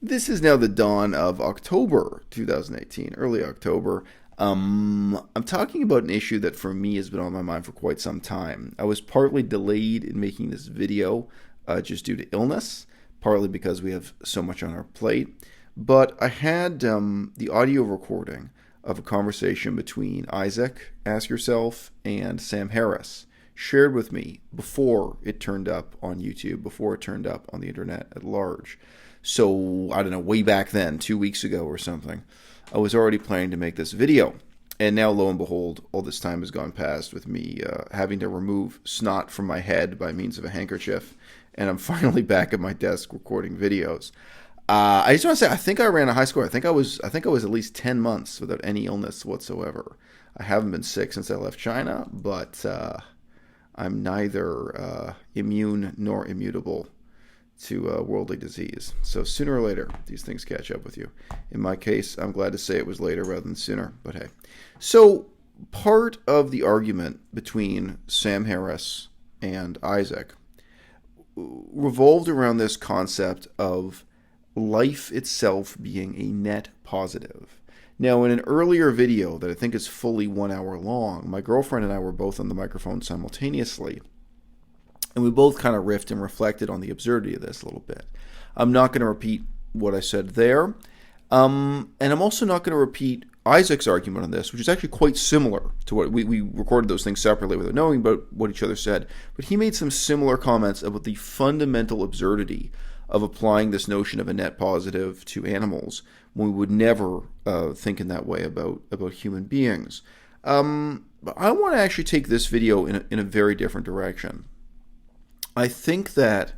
This is now the dawn of October 2018, early October. I'm talking about an issue that for me has been on my mind for quite some time. I was partly delayed in making this video just due to illness, partly because we have so much on our plate. But I had the audio recording of a conversation between Isaac, Ask Yourself, and Sam Harris shared with me before it turned up on YouTube, before it turned up on the internet at large. So, I don't know, way back then, 2 weeks ago or something, I was already planning to make this video. And now, lo and behold, all this time has gone past with me having to remove snot from my head by means of a handkerchief. And I'm finally back at my desk recording videos. I just want to say, I think I ran a high score. I think I was at least 10 months without any illness whatsoever. I haven't been sick since I left China, but I'm neither immune nor immutable to worldly disease. So sooner or later, these things catch up with you. In my case, I'm glad to say it was later rather than sooner, but hey. So part of the argument between Sam Harris and Isaac revolved around this concept of life itself being a net positive. Now, in an earlier video that I think is fully 1 hour long, my girlfriend and I were both on the microphone simultaneously, and we both kind of riffed and reflected on the absurdity of this a little bit. I'm not going to repeat what I said there, and I'm also not going to repeat Isaac's argument on this, which is actually quite similar to what we recorded those things separately without knowing about what each other said, but he made some similar comments about the fundamental absurdity of applying this notion of a net positive to animals when we would never think in that way about human beings. But I want to actually take this video in a very different direction. I think that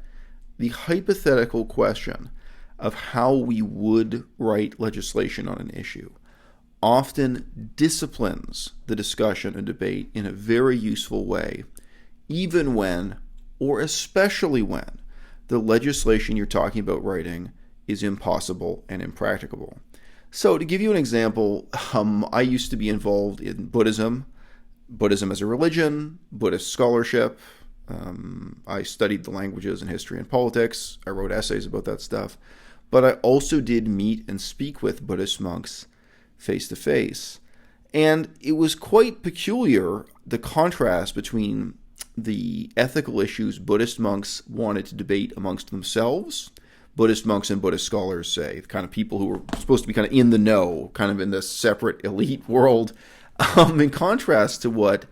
the hypothetical question of how we would write legislation on an issue often disciplines the discussion and debate in a very useful way, even when, or especially when, the legislation you're talking about writing is impossible and impracticable. So to give you an example, I used to be involved in Buddhism as a religion, Buddhist scholarship. I studied the languages and history and politics. I wrote essays about that stuff. But I also did meet and speak with Buddhist monks face to face. And it was quite peculiar, the contrast between the ethical issues Buddhist monks wanted to debate amongst themselves. Buddhist monks and Buddhist scholars, say, the kind of people who were supposed to be kind of in the know, kind of in this separate elite world, in contrast to what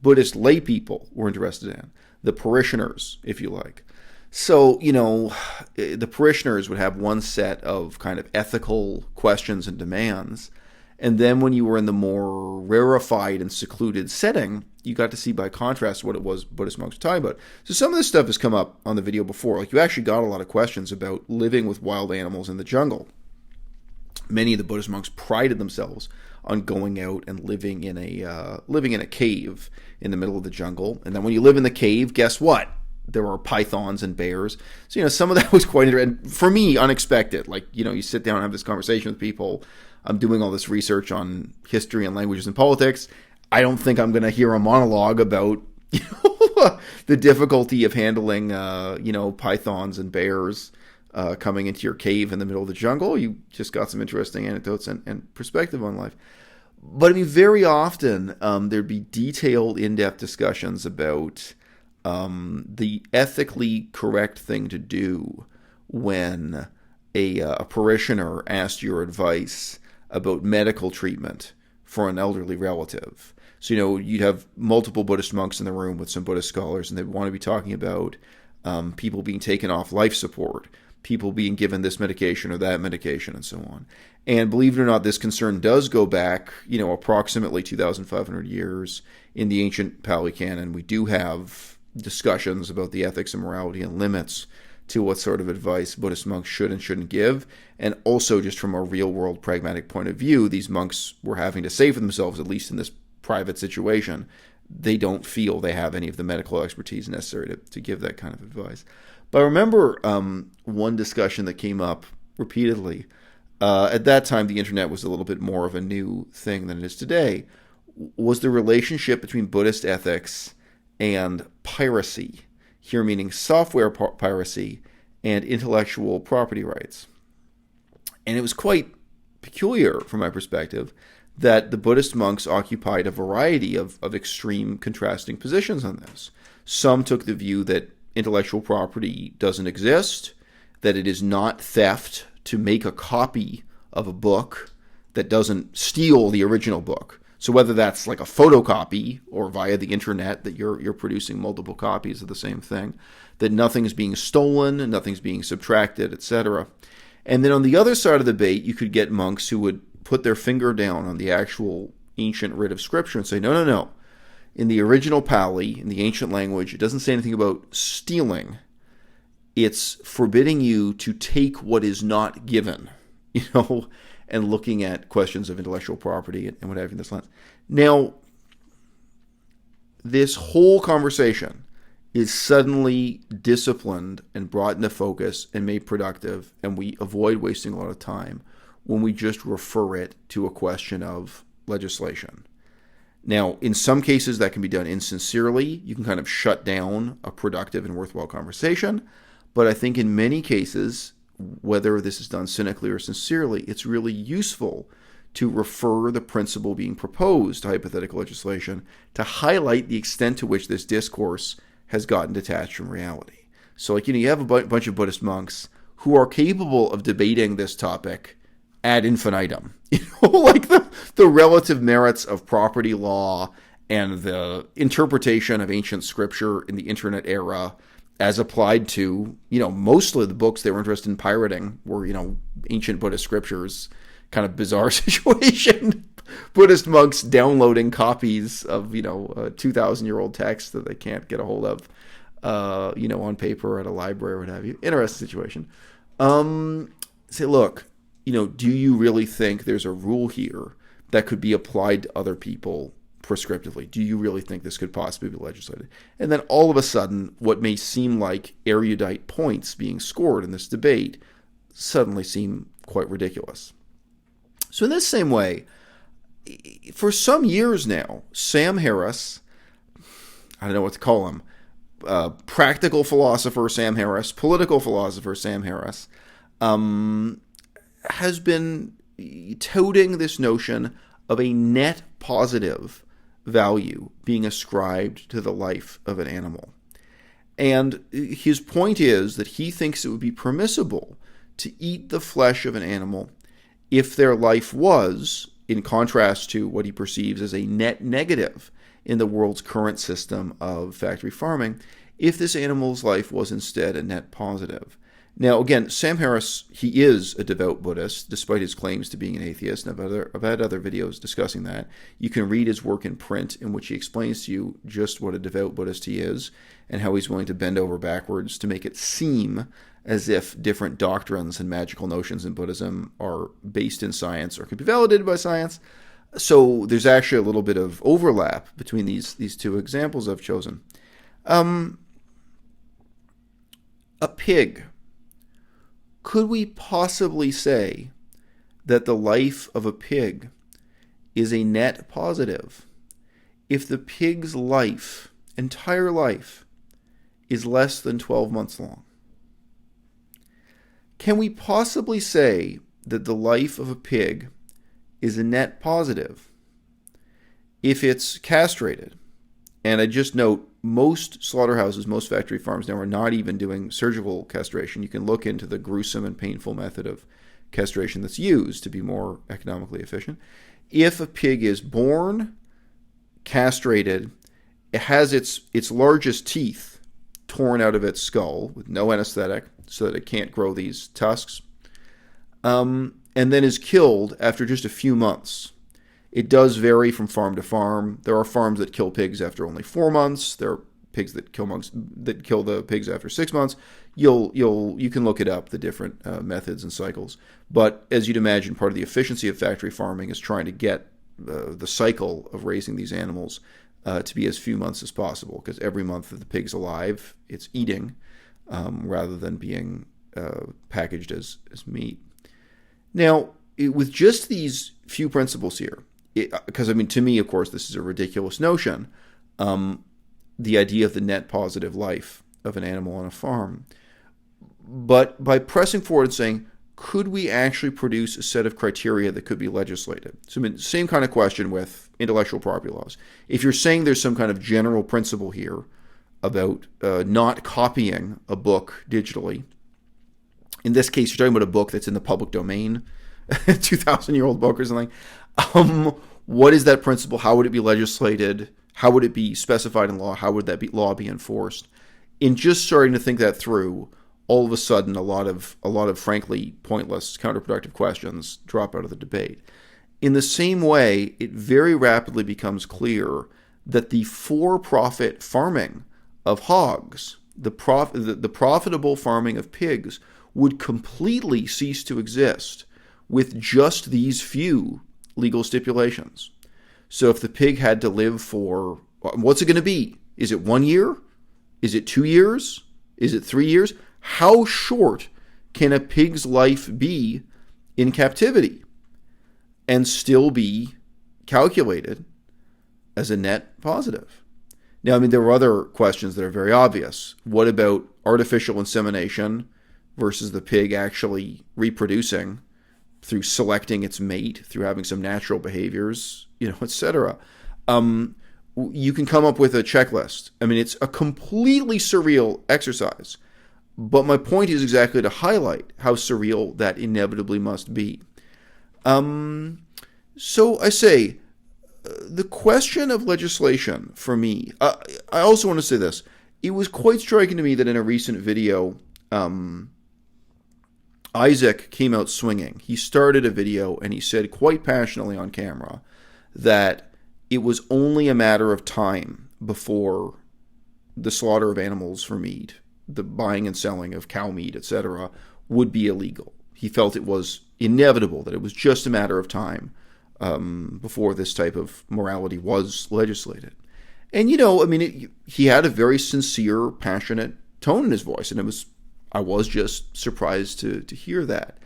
Buddhist lay people were interested in, the parishioners, if you like. So, the parishioners would have one set of kind of ethical questions and demands, and then when you were in the more rarefied and secluded setting, you got to see by contrast what it was Buddhist monks were talking about. So some of this stuff has come up on the video before. Like, you actually got a lot of questions about living with wild animals in the jungle. Many of the Buddhist monks prided themselves on going out and living in a cave in the middle of the jungle. And then when you live in the cave, guess what? There are pythons and bears. So, some of that was quite interesting. For me, unexpected. Like, you sit down and have this conversation with people. I'm doing all this research on history and languages and politics. I don't think I'm going to hear a monologue about the difficulty of handling, pythons and bears coming into your cave in the middle of the jungle. You just got some interesting anecdotes and perspective on life. But I mean, very often there'd be detailed, in-depth discussions about the ethically correct thing to do when a parishioner asked your advice about medical treatment for an elderly relative. So, you'd have multiple Buddhist monks in the room with some Buddhist scholars, and they'd want to be talking about people being taken off life support, people being given this medication or that medication, and so on. And believe it or not, this concern does go back, approximately 2,500 years in the ancient Pali Canon. We do have discussions about the ethics and morality and limits to what sort of advice Buddhist monks should and shouldn't give. And also, just from a real-world pragmatic point of view, these monks were having to say for themselves, at least in this private situation, they don't feel they have any of the medical expertise necessary to give that kind of advice. But I remember one discussion that came up repeatedly. At that time, the internet was a little bit more of a new thing than it is today, was the relationship between Buddhist ethics and piracy. Here meaning software piracy and intellectual property rights. And it was quite peculiar from my perspective that the Buddhist monks occupied a variety of extreme contrasting positions on this. Some took the view that intellectual property doesn't exist, that it is not theft to make a copy of a book that doesn't steal the original book. So whether that's like a photocopy or via the internet that you're producing multiple copies of the same thing, that nothing's being stolen, nothing's being subtracted, etc. And then on the other side of the debate, you could get monks who would put their finger down on the actual ancient writ of scripture and say, no, no, no. In the original Pali, in the ancient language, it doesn't say anything about stealing. It's forbidding you to take what is not given, and looking at questions of intellectual property and what have you in this lens. Now, this whole conversation is suddenly disciplined and brought into focus and made productive, and we avoid wasting a lot of time when we just refer it to a question of legislation. Now, in some cases, that can be done insincerely. You can kind of shut down a productive and worthwhile conversation. But I think in many cases, whether this is done cynically or sincerely, it's really useful to refer the principle being proposed to hypothetical legislation to highlight the extent to which this discourse has gotten detached from reality. So, you have a bunch of Buddhist monks who are capable of debating this topic ad infinitum. Like the relative merits of property law and the interpretation of ancient scripture in the internet era as applied to, mostly the books they were interested in pirating were, ancient Buddhist scriptures, kind of bizarre situation. Buddhist monks downloading copies of, 2,000-year-old text that they can't get a hold of, on paper at a library or what have you. Interesting situation. Say, look, do you really think there's a rule here that could be applied to other people prescriptively? Do you really think this could possibly be legislated? And then all of a sudden, what may seem like erudite points being scored in this debate suddenly seem quite ridiculous. So in this same way, for some years now, Sam Harris, I don't know what to call him, practical philosopher Sam Harris, political philosopher Sam Harris, has been touting this notion of a net positive value being ascribed to the life of an animal. And his point is that he thinks it would be permissible to eat the flesh of an animal if their life was, in contrast to what he perceives as a net negative in the world's current system of factory farming, if this animal's life was instead a net positive. Now, again, Sam Harris, he is a devout Buddhist, despite his claims to being an atheist, and I've had other videos discussing that. You can read his work in print, in which he explains to you just what a devout Buddhist he is, and how he's willing to bend over backwards to make it seem as if different doctrines and magical notions in Buddhism are based in science or can be validated by science. So there's actually a little bit of overlap between these two examples I've chosen. A pig. Could we possibly say that the life of a pig is a net positive if the pig's life, entire life, is less than 12 months long? Can we possibly say that the life of a pig is a net positive if it's castrated? And I just note, most slaughterhouses, most factory farms now are not even doing surgical castration. You can look into the gruesome and painful method of castration that's used to be more economically efficient. If a pig is born, castrated, it has its largest teeth torn out of its skull with no anesthetic so that it can't grow these tusks, and then is killed after just a few months. It does vary from farm to farm. There are farms that kill pigs after only 4 months. There are pigs that kill the pigs after 6 months. You can look it up, the different methods and cycles. But as you'd imagine, part of the efficiency of factory farming is trying to get the cycle of raising these animals to be as few months as possible, because every month that the pig's alive, it's eating rather than being packaged as meat. Now, with just these few principles here, because to me, of course, this is a ridiculous notion, the idea of the net positive life of an animal on a farm. But by pressing forward and saying, could we actually produce a set of criteria that could be legislated? So, I mean, same kind of question with intellectual property laws. If you're saying there's some kind of general principle here about not copying a book digitally, in this case, you're talking about a book that's in the public domain, a 2,000-year-old book or something. What is that principle? How would it be legislated? How would it be specified in law? How would that law be enforced? In just starting to think that through, all of a sudden, a lot of frankly pointless, counterproductive questions drop out of the debate. In the same way, it very rapidly becomes clear that the for-profit farming of hogs, the profitable farming of pigs, would completely cease to exist with just these few legal stipulations. So if the pig had to live for, what's it going to be? Is it 1 year? Is it 2 years? Is it 3 years? How short can a pig's life be in captivity and still be calculated as a net positive? Now, I mean, there are other questions that are very obvious. What about artificial insemination versus the pig actually reproducing through selecting its mate, through having some natural behaviors, etc.? You can come up with a checklist. I mean, it's a completely surreal exercise. But my point is exactly to highlight how surreal that inevitably must be. So I say, the question of legislation for me, I also want to say this. It was quite striking to me that in a recent video, Isaac came out swinging. He started a video and he said quite passionately on camera that it was only a matter of time before the slaughter of animals for meat, the buying and selling of cow meat, etc., would be illegal. He felt it was inevitable, that it was just a matter of time before this type of morality was legislated. And, I mean, he had a very sincere, passionate tone in his voice, and I was just surprised to hear that.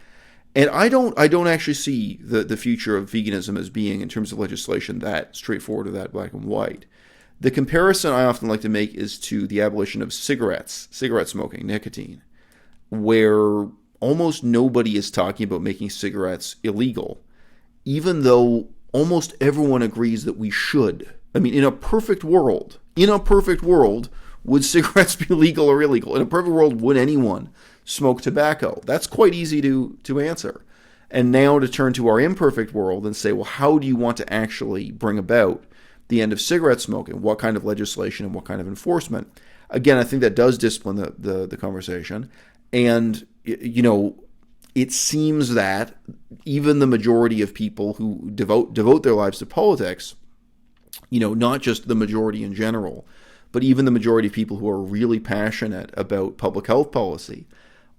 And I don't actually see the future of veganism as being, in terms of legislation, that straightforward or that black and white. The comparison I often like to make is to the abolition of cigarette smoking, nicotine, where almost nobody is talking about making cigarettes illegal, even though almost everyone agrees that we should. I mean, in a perfect world, would cigarettes be legal or illegal? In a perfect world, would anyone smoke tobacco? That's quite easy to answer. And now to turn to our imperfect world and say, well, how do you want to actually bring about the end of cigarette smoking? What kind of legislation and what kind of enforcement? Again, I think that does discipline the conversation. And, it seems that even the majority of people who devote their lives to politics, not just the majority in general, but even the majority of people who are really passionate about public health policy,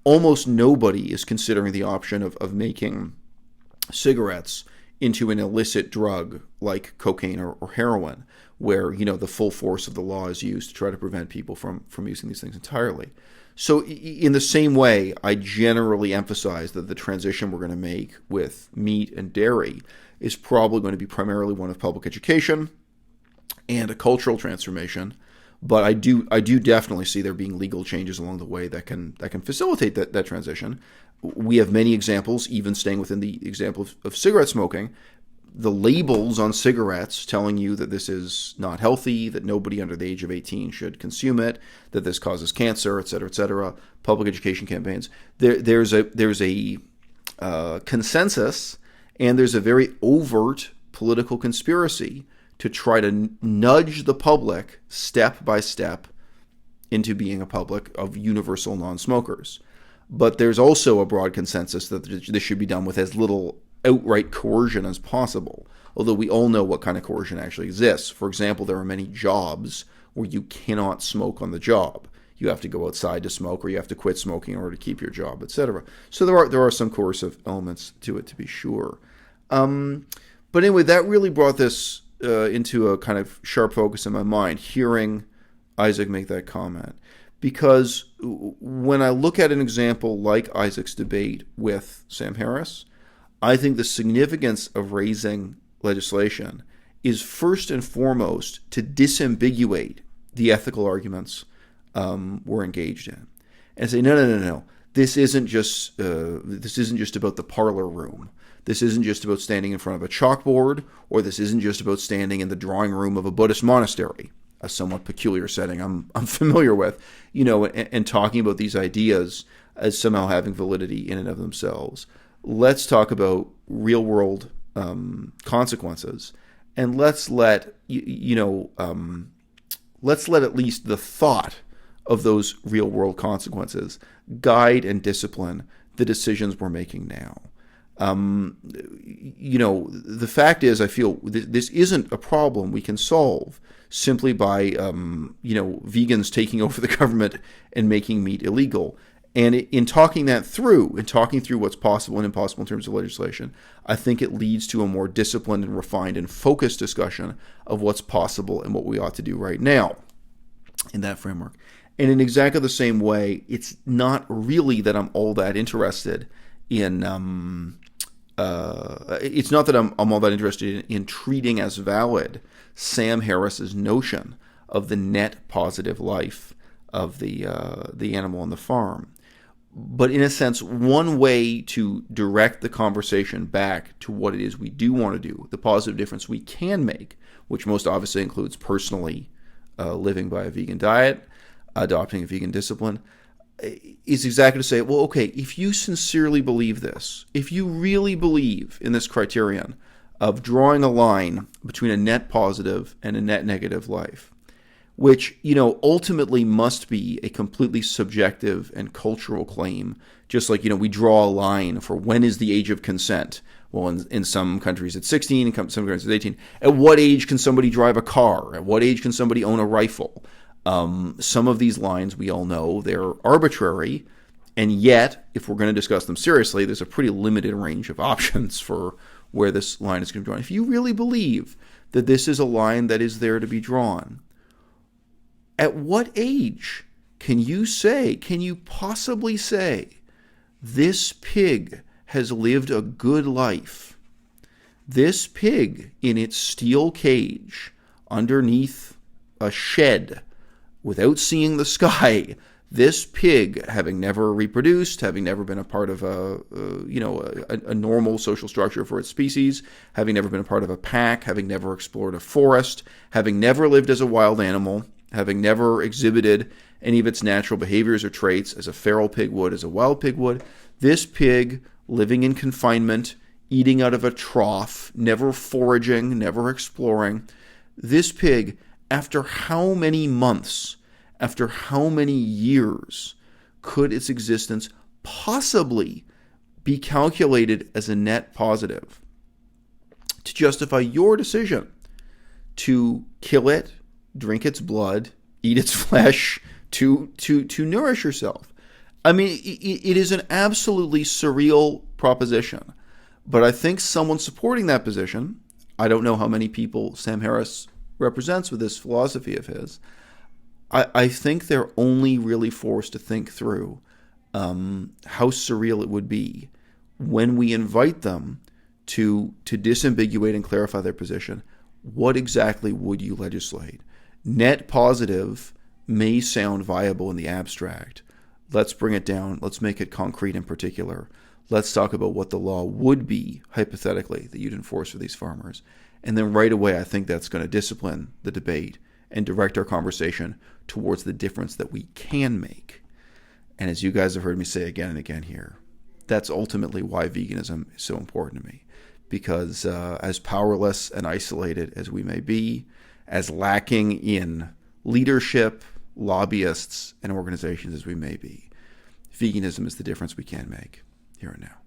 almost nobody is considering the option of making cigarettes into an illicit drug like cocaine or heroin, where, the full force of the law is used to try to prevent people from using these things entirely. So in the same way, I generally emphasize that the transition we're going to make with meat and dairy is probably going to be primarily one of public education and a cultural transformation. But I do definitely see there being legal changes along the way that can facilitate that transition. We have many examples, even staying within the example of cigarette smoking. The labels on cigarettes telling you that this is not healthy, that nobody under the age of 18 should consume it, that this causes cancer, et cetera, public education campaigns. There's a consensus, and there's a very overt political conspiracy to try to nudge the public step by step into being a public of universal non-smokers. But there's also a broad consensus that this should be done with as little outright coercion as possible, although we all know what kind of coercion actually exists. For example, there are many jobs where you cannot smoke on the job. You have to go outside to smoke, or you have to quit smoking in order to keep your job, etc. So there are some coercive elements to it, to be sure. But anyway, that really brought this into a kind of sharp focus in my mind, hearing Isaac make that comment. Because when I look at an example like Isaac's debate with Sam Harris, I think the significance of raising legislation is first and foremost to disambiguate the ethical arguments we're engaged in. And say, no. this isn't just about the parlor room. This isn't just about standing in front of a chalkboard, or this isn't just about standing in the drawing room of a Buddhist monastery, a somewhat peculiar setting I'm familiar with, and talking about these ideas as somehow having validity in and of themselves. Let's talk about real world consequences, and let's let at least the thought of those real world consequences guide and discipline the decisions we're making now. The fact is, I feel this isn't a problem we can solve simply by, vegans taking over the government and making meat illegal. And in talking through what's possible and impossible in terms of legislation, I think it leads to a more disciplined and refined and focused discussion of what's possible and what we ought to do right now in that framework. And in exactly the same way, it's not really that I'm all that interested in. It's not that I'm all that interested in treating as valid Sam Harris's notion of the net positive life of the animal on the farm. But in a sense, one way to direct the conversation back to what it is we do want to do, the positive difference we can make, which most obviously includes personally living by a vegan diet, adopting a vegan discipline, is exactly to say, well, okay, if you sincerely believe this, if you really believe in this criterion of drawing a line between a net positive and a net negative life, which, ultimately must be a completely subjective and cultural claim, just like, we draw a line for when is the age of consent. Well, in some countries it's 16, in some countries it's 18. At what age can somebody drive a car? At what age can somebody own a rifle? Some of these lines, we all know, they're arbitrary, and yet, if we're going to discuss them seriously, there's a pretty limited range of options for where this line is going to be drawn. If you really believe that this is a line that is there to be drawn, at what age can you possibly say, this pig has lived a good life? This pig in its steel cage underneath a shed without seeing the sky, this pig, having never reproduced, having never been a part of a normal social structure for its species, having never been a part of a pack, having never explored a forest, having never lived as a wild animal, having never exhibited any of its natural behaviors or traits as a feral pig would, as a wild pig would, this pig living in confinement, eating out of a trough, never foraging, never exploring, this pig, after how many months, after how many years could its existence possibly be calculated as a net positive to justify your decision to kill it, drink its blood, eat its flesh, to nourish yourself? I mean, it is an absolutely surreal proposition. But I think someone supporting that position, I don't know how many people Sam Harris represents with this philosophy of his, I think they're only really forced to think through how surreal it would be when we invite them to disambiguate and clarify their position. What exactly would you legislate? Net positive may sound viable in the abstract. Let's bring it down. Let's make it concrete in particular. Let's talk about what the law would be, hypothetically, that you'd enforce for these farmers. And then right away, I think that's going to discipline the debate and direct our conversation towards the difference that we can make. And as you guys have heard me say again and again here, that's ultimately why veganism is so important to me. Because as powerless and isolated as we may be, as lacking in leadership, lobbyists, and organizations as we may be, veganism is the difference we can make here and now.